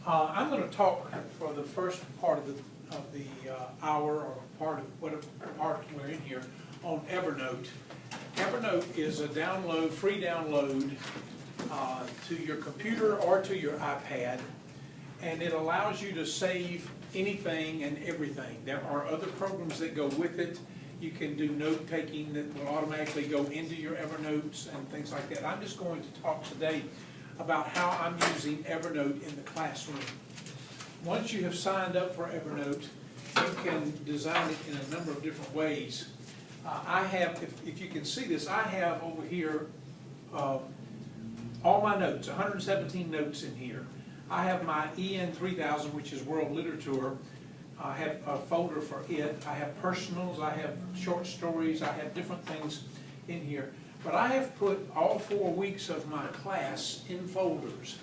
I'm going to talk for the first part of the hour, or part of whatever part we're in here, on Evernote. Evernote is a download, free download to your computer or to your iPad, and it allows you to save anything and everything. There are other programs that go with it. You can do note taking that will automatically go into your Evernotes and things like that. I'm just going to talk today about how I'm using Evernote in the classroom. Once you have signed up for Evernote, you can design it in a number of different ways. I have, if you can see this, I have over here all my notes, 117 notes in here. I have my EN 3000, which is World Literature. I have a folder for it. I have personals, I have short stories, I have different things in here. But I have put all 4 weeks of my class in folders.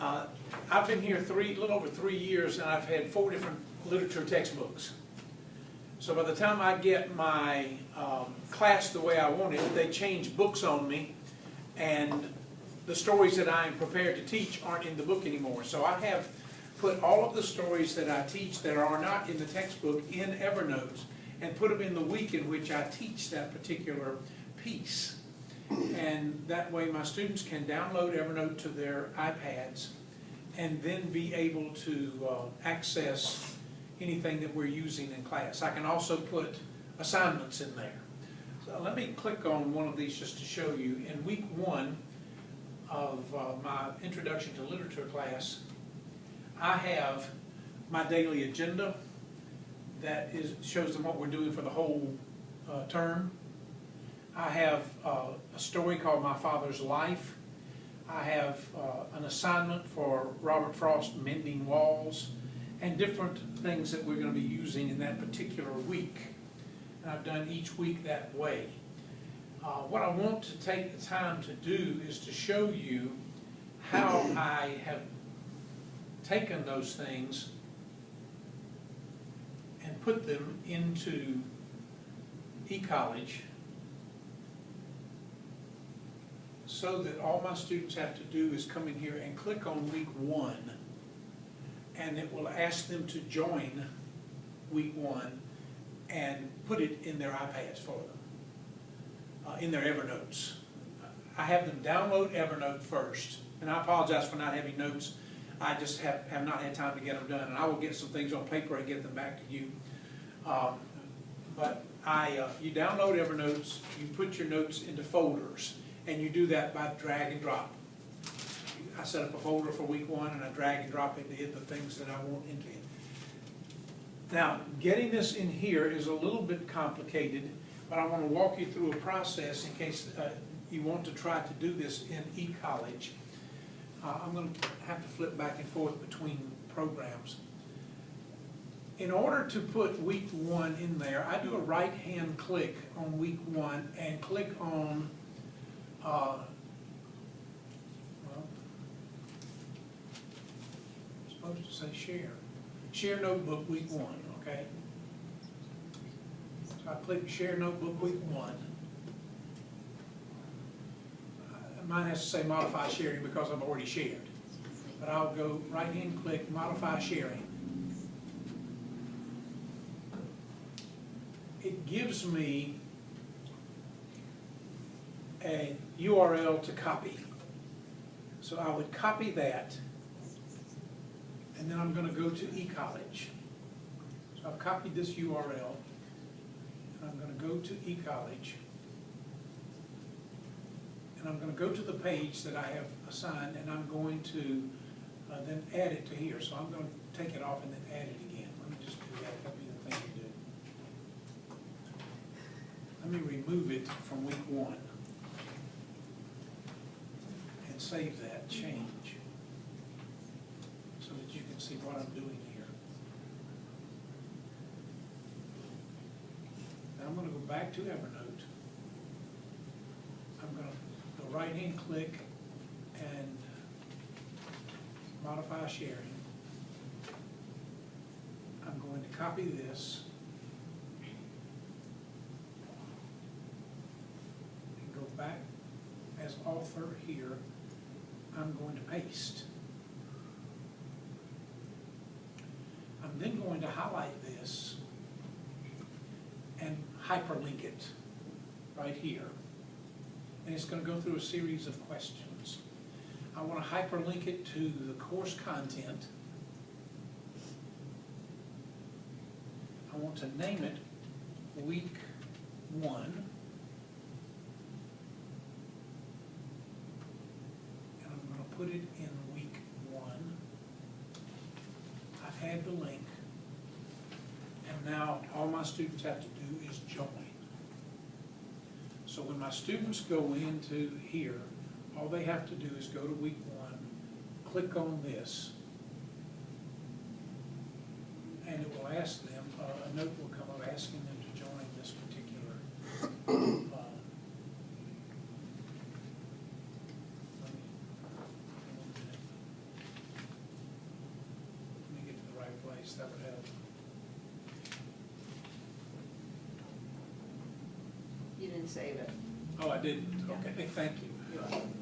I've been here a little over 3 years, and I've had 4 different literature textbooks. So by the time I get my class the way I want it, they change books on me, and the stories that I am prepared to teach aren't in the book anymore. So I have put all of the stories that I teach that are not in the textbook in Evernote, and put them in the week in which I teach that particular piece. And that way my students can download Evernote to their iPads and then be able to access anything that we're using in class. I can also put assignments in there. So let me click on one of these just to show you. In week 1 of my Introduction to Literature class, I have my daily agenda that shows them what we're doing for the whole term. I have a story called My Father's Life. I have an assignment for Robert Frost, Mending Walls, and different things that we're going to be using in that particular week. And I've done each week that way. What I want to take the time to do is to show you how I have taken those things and put them into eCollege, so that all my students have to do is come in here and click on week 1, and it will ask them to join week 1 and put it in their iPads for them, in their Evernotes. I have them download Evernote first, and I apologize for not having notes. I just have not had time to get them done, and I will get some things on paper and get them back to you. But you download Evernotes, you put your notes into folders, and you do that by drag and drop. I set up a folder for week 1, and I drag and drop into it the things that I want into it. Now, getting this in here is a little bit complicated, but I want to walk you through a process in case you want to try to do this in eCollege. I'm going to have to flip back and forth between programs. In order to put week 1 in there, I do a right-hand click on week 1 and click on well, I'm supposed to say share. Share notebook week 1, okay? So I click share notebook week 1. Mine has to say modify sharing because I've already shared. But I'll go right hand click modify sharing. It gives me a URL to copy. So I would copy that, and then I'm going to go to eCollege. So I've copied this URL, and I'm going to go to eCollege, and I'm going to go to the page that I have assigned, and I'm going to then add it to here. So I'm going to take it off and then add it again. Let me just do that. That'll be the thing to do. Let me remove it from week 1. Save that change so that you can see what I'm doing here. Now I'm going to go back to Evernote. I'm going to go right hand click and modify sharing. I'm going to copy this and go back as author here. I'm going to paste. I'm then going to highlight this and hyperlink it right here. And it's going to go through a series of questions. I want to hyperlink it to the course content. I want to name it week 1. And I'm going to put it in week 1. I've had the link. And now all my students have to do is join. So when my students go into here, all they have to do is go to week 1, click on this, and it will ask them, a note will come up asking them to join this particular let me get to the right place, that would help. You didn't save it. Oh, I didn't? Okay, thank you. You're welcome.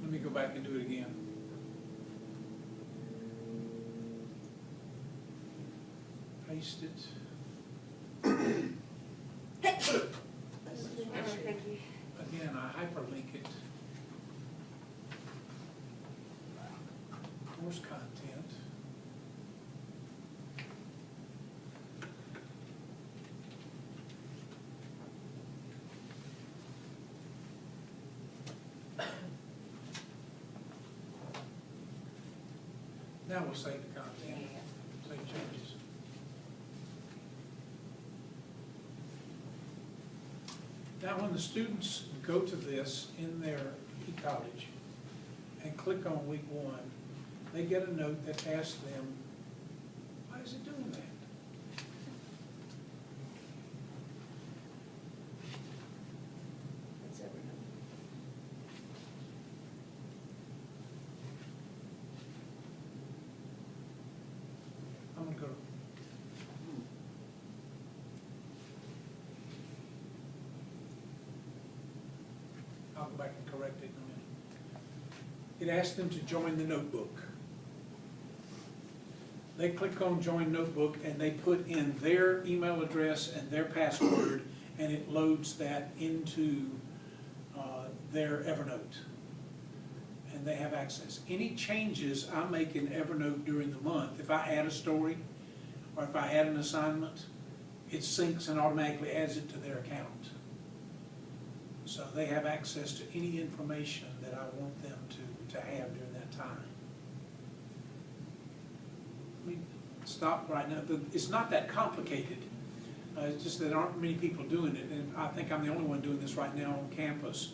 Let me go back and do it again. Paste it. Thank you. Again, I hyperlink it. Course content. Now we'll save the content, save changes. Now when the students go to this in their e-college and click on week 1, they get a note that asks them, why is it doing that? That's Evernote. I'm gonna go. I'll go back and correct it in a minute. It asks them to join the notebook. They click on join notebook and they put in their email address and their password, and it loads that into their Evernote. And they have access. Any changes I make in Evernote during the month, if I add a story or if I add an assignment, it syncs and automatically adds it to their account. So they have access to any information that I want them to have during that time. Let me stop right now. It's not that complicated. It's just that there aren't many people doing it, and I think I'm the only one doing this right now on campus.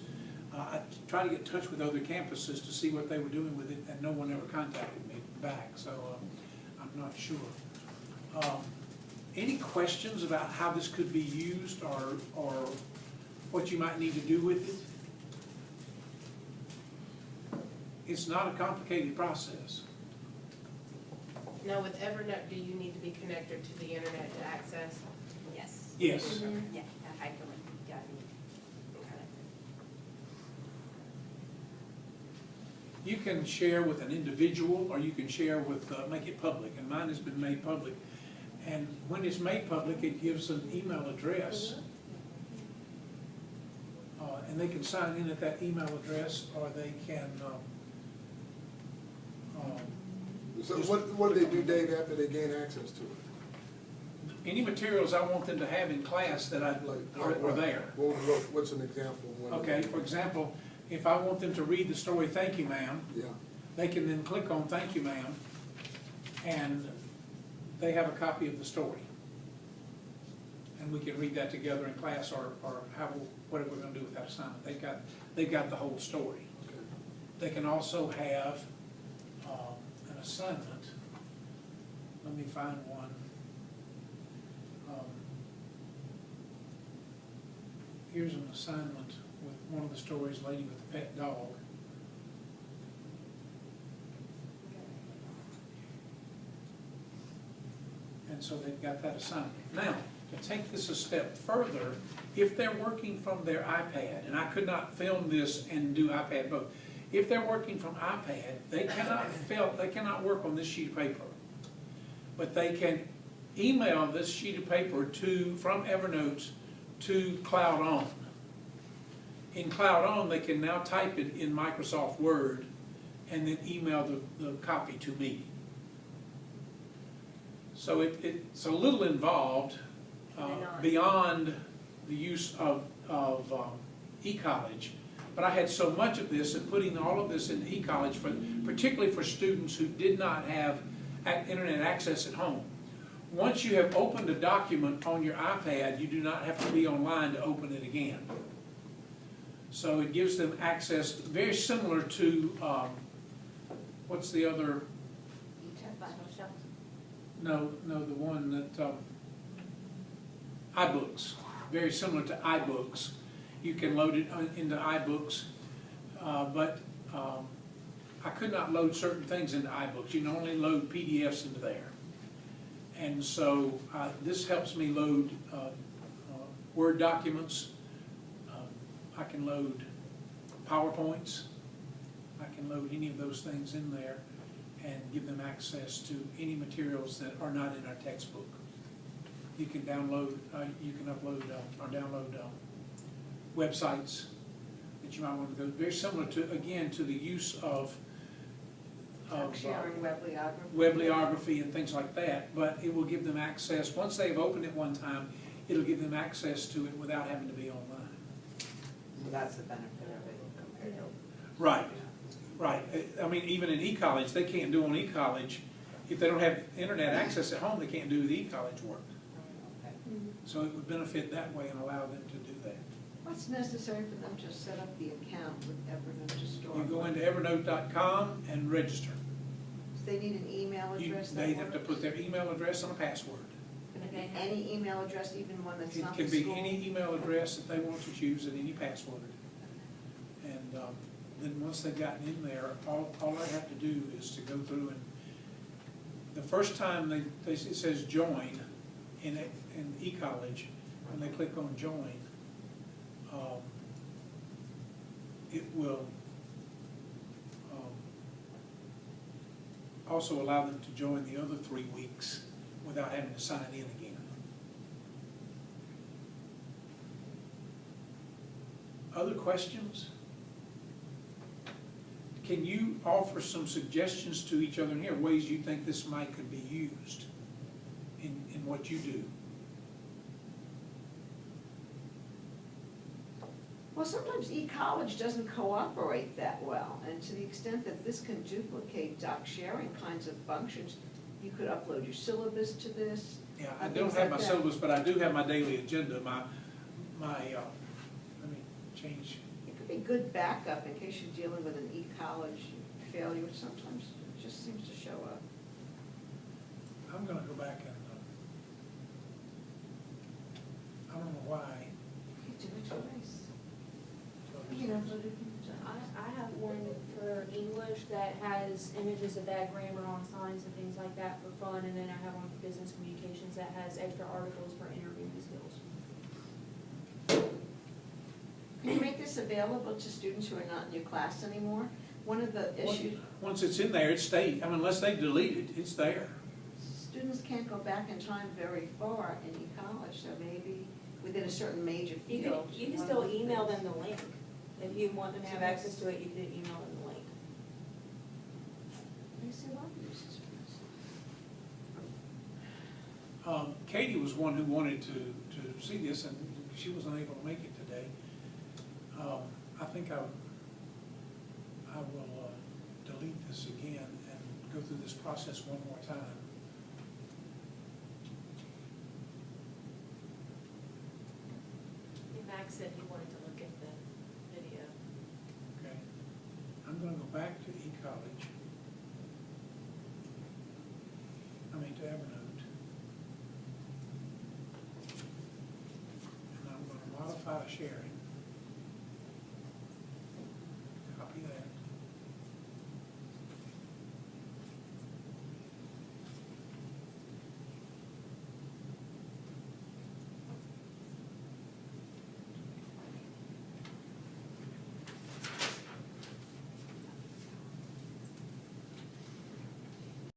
I tried to get in touch with other campuses to see what they were doing with it, and no one ever contacted me back, so I'm not sure. Any questions about how this could be used or what you might need to do with it? It's not a complicated process. Now, with Evernote, do you need to be connected to the internet to access? Yes. Yes. Yeah, a hyperlink, you gotta be connected. You can share with an individual, or you can share with, make it public, and mine has been made public. And when it's made public, it gives an email address. And they can sign in at that email address, or they can, So what do they do, Dave, after they gain access to it? any materials I want them to have in class that are there. What's an example? Okay, for example, if I want them to read the story, "Thank you, ma'am," Yeah. they can then click on "Thank you, ma'am," and they have a copy of the story. And we can read that together in class, or whatever we're gonna do with that assignment. They've got the whole story. Okay. They can also have an assignment. Let me find one. Here's an assignment with one of the stories, Lady with the Pet Dog. And so they've got that assignment. Now, to take this a step further, if they're working from their iPad, and I could not film this and do iPad both, if they're working from iPad, they cannot work on this sheet of paper. But they can email this sheet of paper from Evernote to Cloud On. In Cloud On, they can now type it in Microsoft Word and then email the copy to me. So it's a little involved beyond the use of e-college. But I had so much of this, and putting all of this into e-college, particularly for students who did not have internet access at home. Once you have opened a document on your iPad, you do not have to be online to open it again. So it gives them access very similar to, what's the other? No, the one that, iBooks, very similar to iBooks. You can load it into iBooks, but I could not load certain things into iBooks. You can only load PDFs into there. And so this helps me load Word documents. I can load PowerPoints. I can load any of those things in there and give them access to any materials that are not in our textbook. You can download, you can upload or download websites that you might want to go. Very similar to, again, to the use of Sharing webliography. webliography and things like that, but it will give them access. Once they've opened it one time, it'll give them access to it without having to be online. So that's the benefit of it compared to. Right, right. I mean, even in e-college, they can't do on e-college, if they don't have internet access at home, they can't do the e-college work. Okay. So it would benefit that way and allow them to do that. What's necessary for them to set up the account with Evernote to store? You go into evernote.com and register. Do they need an email address? They have to put their email address and a password. Can it be any email address, even one that's It not the can school? be any email address that they want to choose and any password. And then once they've gotten in there, all I have to do is to go through and, the first time it says join in e-college, when they click on join, it will also allow them to join the other 3 weeks without having to sign in again. Other questions? Can you offer some suggestions to each other in here, ways you think this could be used in what you do? Well, sometimes e-college doesn't cooperate that well, and to the extent that this can duplicate doc sharing kinds of functions, you could upload your syllabus to this. Yeah, I and don't things have like my that. syllabus, but I do have my daily agenda, let me change. It could be good backup in case you're dealing with an e-college failure, which sometimes it just seems to show up. I'm gonna go back and, I don't know why. You do it twice. You know, I have one for English that has images of bad grammar on signs and things like that for fun, and then I have one for business communications that has extra articles for interviewing skills. can you make this available to students who are not in your class anymore? One of the issues, Once it's in there, it stays, I mean, unless they delete it, it's there. students can't go back in time very far in e-college, so maybe within a certain major You field. can still email them the link. If you want them to have access to it, you can email them the link. I see a lot of uses for this. Katie was one who wanted to see this, and she was unable to make it today. I think I will delete this again and go through this process one more time. Max said he wanted to look at the video. Okay, I'm gonna go back to e-college. To Evernote. And I'm gonna modify sharing.